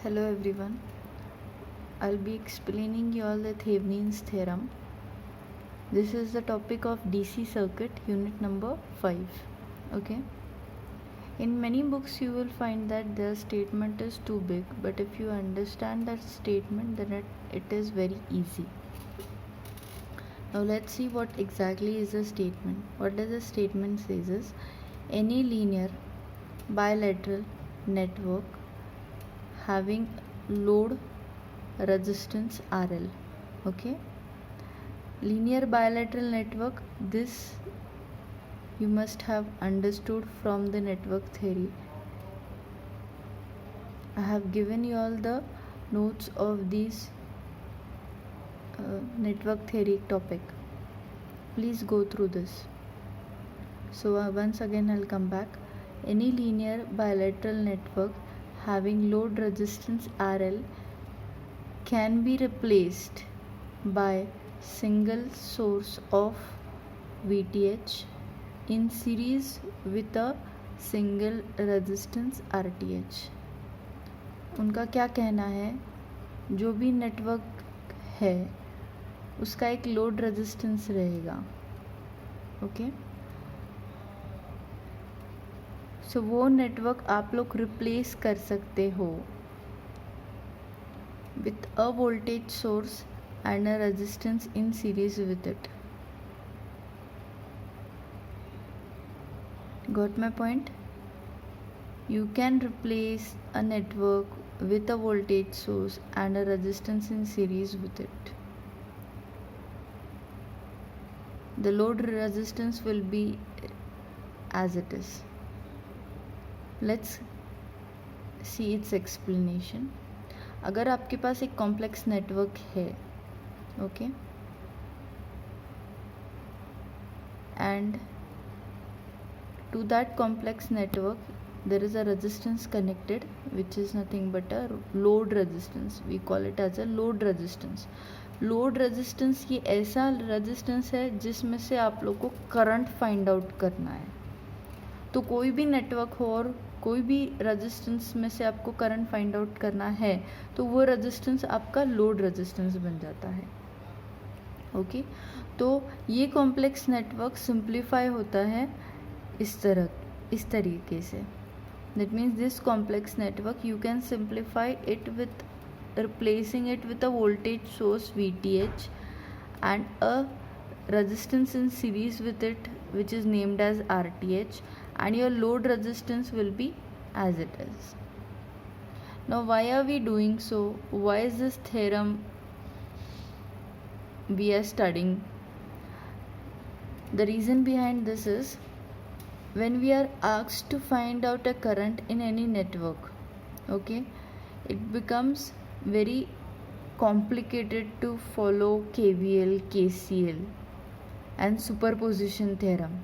Hello everyone, I'll be explaining you all the Thevenin's theorem. This is the topic of DC circuit, unit number 5. Okay. In many books you will find that the statement is too big, but if you understand that statement then it is very easy. Now let's see what exactly is the statement. What does the statement says is, any linear bilateral network having load resistance RL. Okay, linear bilateral network, this you must have understood from the network theory. I have given you all the notes of these network theory topic. Please go through this. So once again I'll come back. Any linear bilateral network having load resistance RL can be replaced by single source of VTH in series with a single resistance RTH. उनका क्या कहना है, जो भी network है उसका एक load resistance रहेगा. ओके, सो वो नेटवर्क आप लोग रिप्लेस कर सकते हो with a voltage source and a resistance in series with it. Got my point? You can replace a network with a voltage source and a resistance in series with it. The load resistance will be as it is. Let's see its explanation. अगर आपके पास एक complex network है, okay, and to that complex network there is a resistance connected which is nothing but a load resistance. We call it as a load resistance. Load resistance ये ऐसा resistance है जिसमें से आप लोग को करंट फाइंड आउट करना है. तो कोई भी नेटवर्क हो और कोई भी रेजिस्टेंस में से आपको करंट फाइंड आउट करना है तो वो रेजिस्टेंस आपका लोड रेजिस्टेंस बन जाता है. ओके, तो ये कॉम्प्लेक्स नेटवर्क सिंप्लीफाई होता है इस तरीके से. That means this complex network you can simplify it with replacing it with a voltage source VTH and a resistance in series with it which is named as RTH, and your load resistance will be as it is. Now why are we doing so? Why is this theorem we are studying? The reason behind this is, when we are asked to find out a current in any network, okay, it becomes very complicated to follow KVL, KCL and superposition theorem.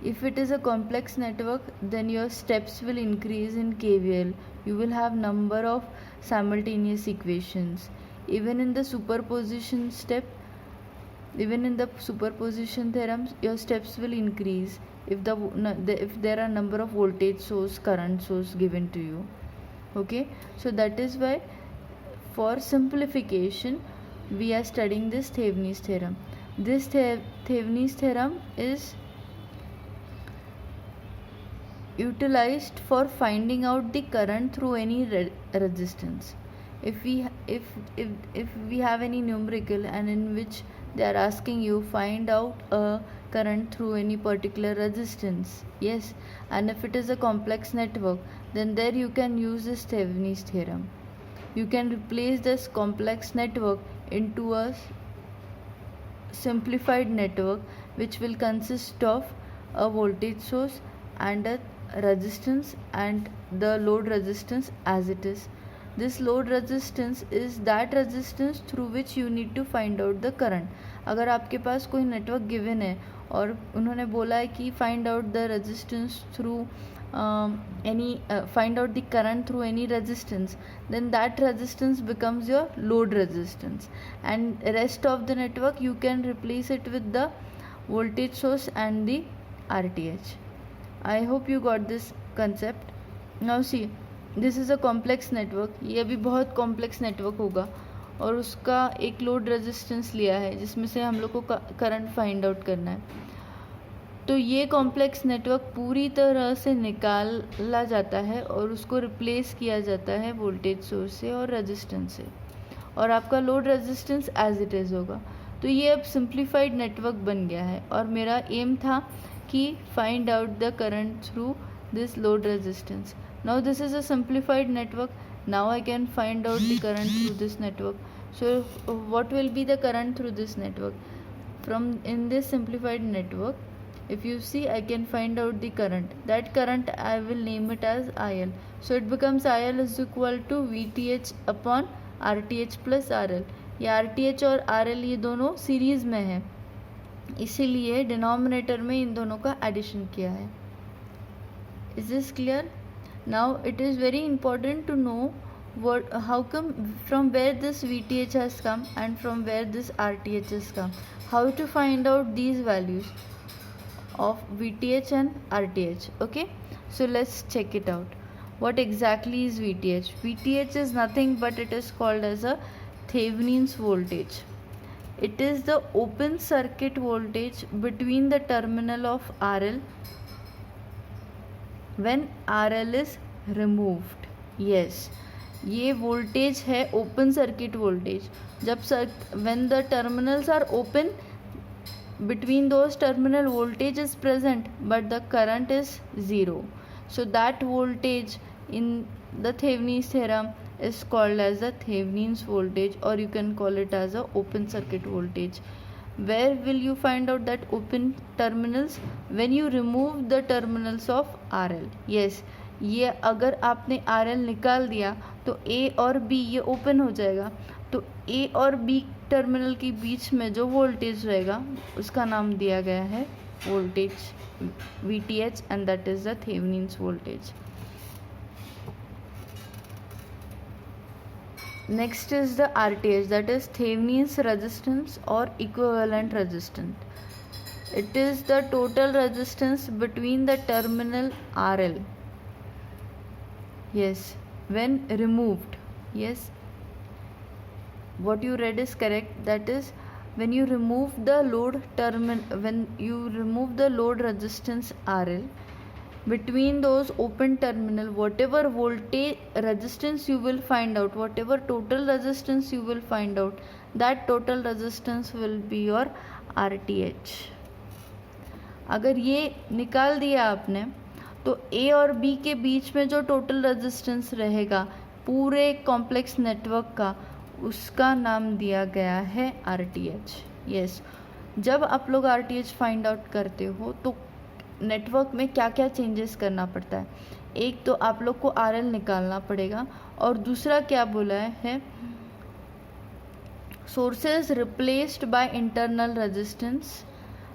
If it is a complex network, then your steps will increase in KVL. You will have number of simultaneous equations. Even in the superposition theorems, your steps will increase if there are number of voltage source, current source given to you. Okay, so that is why for simplification we are studying this Thevenin's theorem. This Thevenin's theorem is utilized for finding out the current through any resistance. If we have any numerical and in which they are asking you find out a current through any particular resistance, yes, and if it is a complex network, then there you can use this Thevenin's theorem. You can replace this complex network into a simplified network which will consist of a voltage source and a resistance and the load resistance as it is. This load resistance is that resistance through which you need to find out the current. अगर आपके पास कोई network given है और उन्होंने बोला है कि find out the resistance through find out the current through any resistance, then that resistance becomes your load resistance, and rest of the network you can replace it with the voltage source and the RTH. I hope you got this concept. Now see, this is a complex network, ये अभी बहुत complex network होगा और उसका एक load resistance लिया है जिसमें से हम लोग को करंट फाइंड आउट करना है। तो ये कॉम्प्लेक्स नेटवर्क पूरी तरह से निकाला जाता है और उसको रिप्लेस किया जाता है वोल्टेज सोर्स से और रेजिस्टेंस से, और आपका load resistance as it is होगा। तो ये अब सिंप्लीफाइड नेटवर्क बन गया है और मेरा एम था कि find out the current through this load resistance. Now this is a simplified network, now I can find out the current through this network. So what will be the current through this network? From in this simplified network, if you see, I can find out the current. That current I will name it as IL. So it becomes IL is equal to VTH upon RTH plus RL. ये RTH और RL ये दोनों series में है, इसीलिए denominator में इन दोनों का एडिशन किया है। Is this clear? Now it is very important to know how come, from where this VTH has come and from where this RTH has come. How to find out these values of VTH and RTH. Okay, so let's check it out. What exactly is VTH? VTH is nothing but it is called as a Thevenin's voltage. It is the open circuit voltage between the terminal of RL when RL is removed. Yes, ये voltage है open circuit voltage. जब when the terminals are open, between those terminal voltage is present but the current is 0. So that voltage in the Thevenin's theorem is called as the Thevenin's voltage, or you can call it as a open circuit voltage. Where will you find out that open terminals? When you remove the terminals of RL. Yes, ये अगर आपने RL निकाल दिया तो A और B ये open हो जाएगा, तो A और B टर्मिनल के बीच में जो वोल्टेज रहेगा उसका नाम दिया गया है voltage VTH, and that is the Thevenin's voltage. Next is the RTH, that is Thevenin's resistance or equivalent resistance. It is the total resistance between the terminal RL. Yes, when removed. Yes, what you read is correct. That is when you remove the load when you remove the load resistance RL, between those open terminal, whatever voltage resistance you will find out, whatever total resistance you will find out, that total resistance will be your RTH. अगर ये निकाल दिया आपने तो A और B के बीच में जो टोटल रेजिस्टेंस रहेगा पूरे कॉम्प्लेक्स नेटवर्क का, उसका नाम दिया गया है RTH. यस, जब आप लोग RTH फाइंड आउट करते हो तो नेटवर्क में क्या क्या चेंजेस करना पड़ता है? एक तो आप लोग को RL निकालना पड़ेगा, और दूसरा क्या बोला है, sources replaced by internal resistance.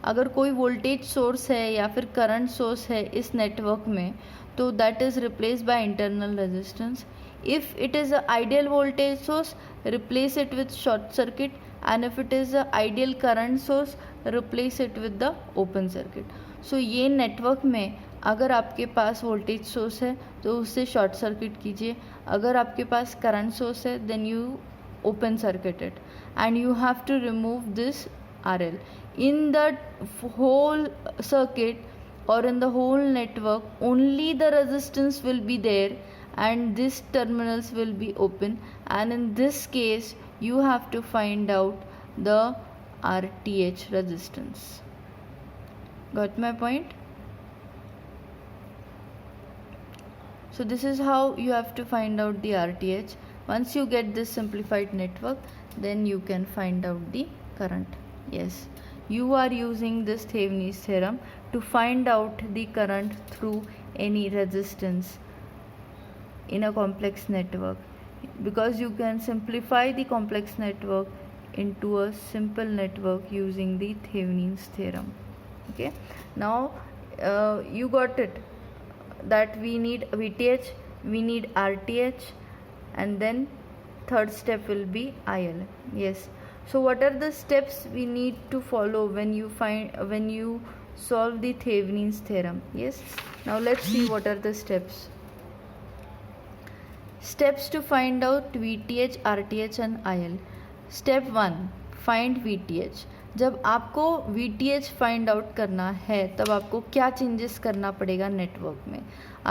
अगर कोई वोल्टेज सोर्स है या फिर करंट सोर्स है इस नेटवर्क में तो that is replaced by internal resistance. If it is a ideal voltage source, replace it with short circuit, and if it is a ideal current source, replace it with the open circuit. So ये network में अगर आपके पास voltage source है तो उससे short circuit कीजिए, अगर आपके पास करंट सोर्स है then you open circuit it, and you have to remove this RL. In the whole circuit or in the whole network, only the resistance will be there and these terminals will be open, and in this case you have to find out the RTH resistance. Got my point? So this is how you have to find out the RTH. Once you get this simplified network, then you can find out the current. Yes, you are using this Thevenin's theorem to find out the current through any resistance in a complex network, because you can simplify the complex network into a simple network using the Thevenin's theorem. Okay, now you got it that we need VTH, we need RTH, and then third step will be IL. Yes, so what are the steps we need to follow when you solve the Thevenin's theorem? Yes, now let's see what are the steps. Steps to find out VTH, RTH and IL. Step 1, find VTH. जब आपको VTH find out करना है तब आपको क्या changes करना पड़ेगा network में.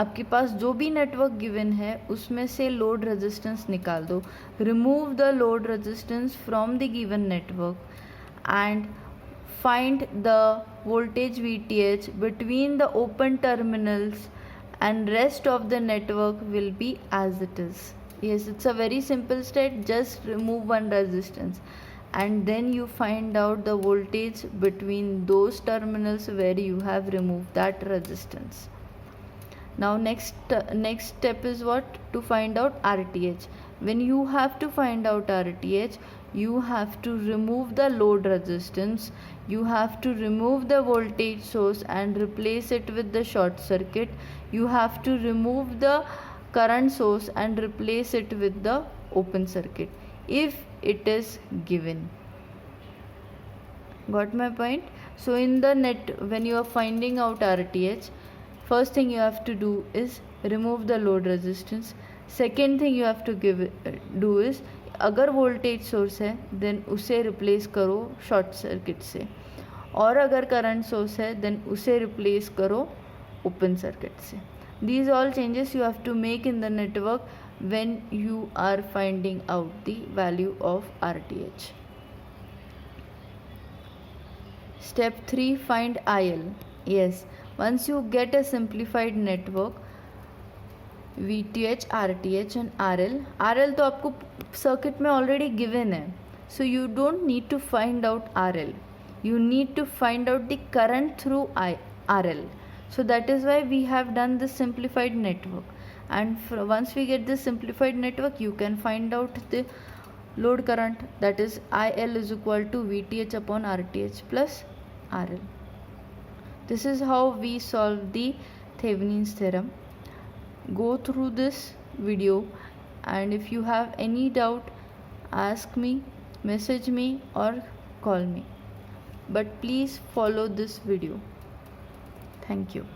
आपके पास जो भी नेटवर्क गिवन है उसमें से लोड रेजिस्टेंस निकाल दो. Remove the load resistance from the given network and find the voltage VTH between the open terminals and rest of the network will be as it is. Yes, it's a very simple step. Just remove one resistance and then you find out the voltage between those terminals where you have removed that resistance. Now next step is what? To find out RTH. When you have to find out RTH, you have to remove the load resistance, you have to remove the voltage source and replace it with the short circuit, you have to remove the current source and replace it with the open circuit if it is given. Got my point? So in the net, when you are finding out RTH, first thing you have to do is remove the load resistance. Second thing you have to do is, अगर voltage source है then उसे replace करो short circuit से, और अगर current source है then उसे replace करो ओपन सर्किट से. These all changes you have to make in the network when you are finding out the value of RTH. Step 3, find IL. Yes, once you get a simplified network, VTH, RTH and RL तो आपको circuit में already given है, so you don't need to find out RL, you need to find out the current through RL. So that is why we have done this simplified network, and once we get this simplified network you can find out the load current, that is IL is equal to VTH upon RTH plus RL. This is how we solve the Thevenin's theorem. Go through this video, and if you have any doubt, ask me, message me or call me. But please follow this video. Thank you.